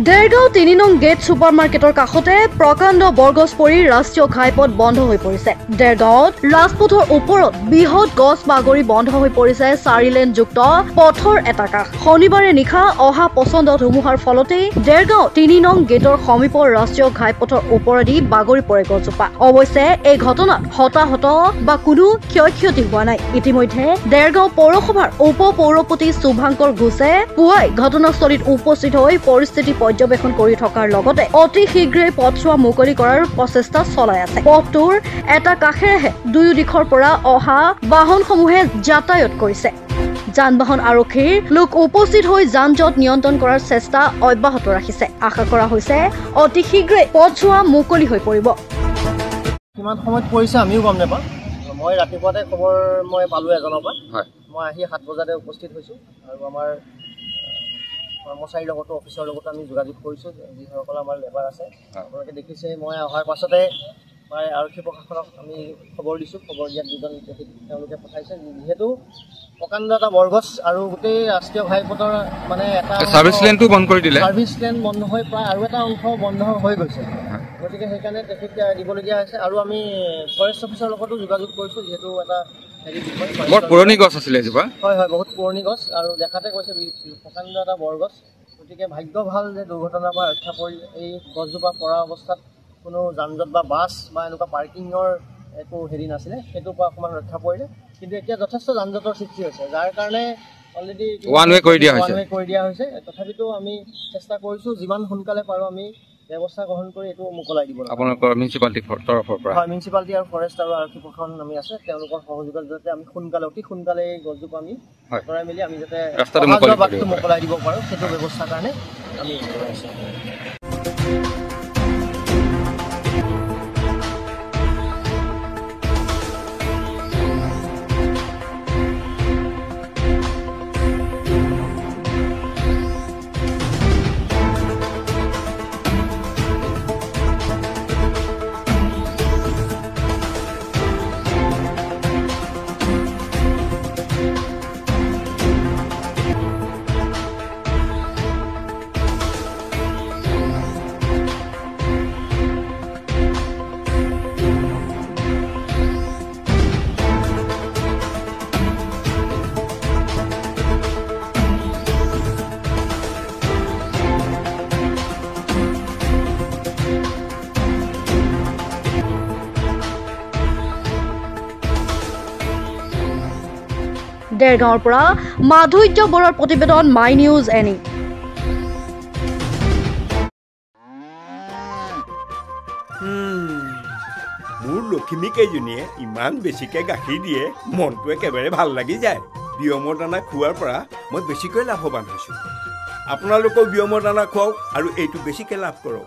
দেৰগাঁও ৩ নং gate super মাৰ্কেটৰ কাষতে প্ৰকাণ্ড বৰগছ পৰি ৰাষ্ট্ৰীয় ঘাইপথ বন্ধ হৈ পৰিছে। দেৰগাঁৱত ৰাজপথৰ ওপৰত বৃহৎ গছ বাগৰি বন্ধ হৈ পৰিছে ৪ লেনযুক্ত পথৰ এটা কাষ। শনিবাৰে নিশা অহা প্ৰচণ্ড ধুমুহাৰ ফলতেই দেৰগাঁও ৩ নং গেটৰ সমীপৰ ৰাষ্ট্ৰীয় ঘাইপথৰ ওপৰেদি বাগৰি পৰে গছজোপা। অৱশ্যে এই ঘটনাত হতাহত বা কোনো ক্ষয়ক্ষতি হোৱা নাই। ইতিমধ্যে দেৰগাঁও পৌৰসভাৰ উপ পৌৰপতি শুভাংকৰ ঘোষে পুৱাই ঘটনাস্থলীত উপস্থিত হৈ পৰিস্থিতি পৰ্যবেক্ষণ কৰি থকাৰ লগতে অতি শীঘ্ৰেই পথছোৱা মুকলি কৰাৰ প্ৰচেষ্টা চলাই আছে। পথটোৰ এটা কাষেৰেহে দুয়ো দিশৰ পৰা অহা বাহনসমূহে যাতায়াত কৰিছে। যান-বাহন আৰক্ষীৰ লোক উপস্থিত হৈ যান-জঁট নিয়ন্ত্ৰণ কৰাৰ চেষ্টা অব্যাহত ৰাখিছে। আশা কৰা হৈছে অতি শীঘ্ৰেই পথছোৱা মুকলি হৈ পৰিব। কিমান সময়ত পৰিছে আমিও গম নাপাওঁ। মই ৰাতিপুৱাতে খবৰ মই পালোঁ এজনৰ পৰা। মই আহি 7 বজাতে উপস্থিত হৈছোঁ আৰু আমাৰ কৰ্মচাৰীৰ লগতো অফিচৰ লগতো আমি যোগাযোগ কৰিছোঁ, যিসকল আমাৰ লেবাৰ আছে। আপোনালোকে দেখিছে মই অহাৰ পাছতে প্ৰায় আৰক্ষী প্ৰশাসনক আমি খবৰ দিছোঁ। খবৰ দিয়াত দুজন তেওঁলোকে পঠাইছে। যিহেতু প্ৰকাণ্ড এটা বৰগছ আৰু গোটেই ৰাষ্ট্ৰীয় ঘাইপথৰ মানে এটা ছাৰ্ভিচ লেনটো বন্ধ কৰি দিলে। ছাৰ্ভিচ লেন বন্ধ হৈ প্ৰায় আৰু এটা অংশ বন্ধ হৈ গৈছে। গতিকে সেইকাৰণে ট্ৰেফিক দিবলগীয়া হৈছে আৰু আমি ফৰেষ্ট অফিচৰ লগতো যোগাযোগ কৰিছোঁ। যিহেতু এটা বৰ পুৰণি গছ আছিলে এজোপা। হয়, বহুত পুৰণি গছ আৰু দেখাতে কৈছে প্ৰকাণ্ড এটা বৰগছ। গতিকে ভাগ্য ভাল যে দুৰ্ঘটনাৰ পৰা ৰক্ষা পৰিলে। এই গছজোপা পৰা অৱস্থাত কোনো যান-জঁট বা বাছ বা এনেকুৱা পাৰ্কিঙৰ একো হেৰি নাছিলে, সেইটোৰ পৰা অকণমান ৰক্ষা পৰিলে। কিন্তু এতিয়া যথেষ্ট যান-জঁটৰ সৃষ্টি হৈছে, যাৰ কাৰণে অলৰেডি ওৱান ৱে কৰি দিয়া হৈছে। তথাপিতো আমি চেষ্টা কৰিছোঁ যিমান সোনকালে পাৰোঁ আমি ব্যৱস্থা গ্ৰহণ কৰি এইটো মোকলাই দিব লাগে। আপোনালোকৰ মিউনিচিপালিটিৰ তৰফৰ পৰা? হয়, মিউনিচিপালিটি আৰু ফৰেষ্ট আৰু আৰক্ষী প্ৰশাসন আমি আছে, তেওঁলোকৰ সহযোগত যাতে আমি অতি সোনকালে এই গছজোপা আমি আঁতৰাই মেলি আমি যাতে বাটটো মোকলাই দিব পাৰোঁ, সেইটো ব্যৱস্থাৰ কাৰণে আমি কৰিছোঁ। দেৰগাঁৱৰ পৰা মাধুৰ্য বৰুৱাৰ প্ৰতিবেদন, মাই নিউজ এনি। মোৰ লখিমী কেইজনীয়ে ইমান বেছিকৈ গাখীৰ দিয়ে, মনটো একেবাৰে ভাল লাগি যায়। বিয়মৰ দানা খোৱাৰ পৰা মই বেছিকৈ লাভৱান হৈছোঁ। আপোনালোকেও বিয়মৰ দানা খুৱাওক আৰু এইটো বেছিকৈ লাভ কৰক।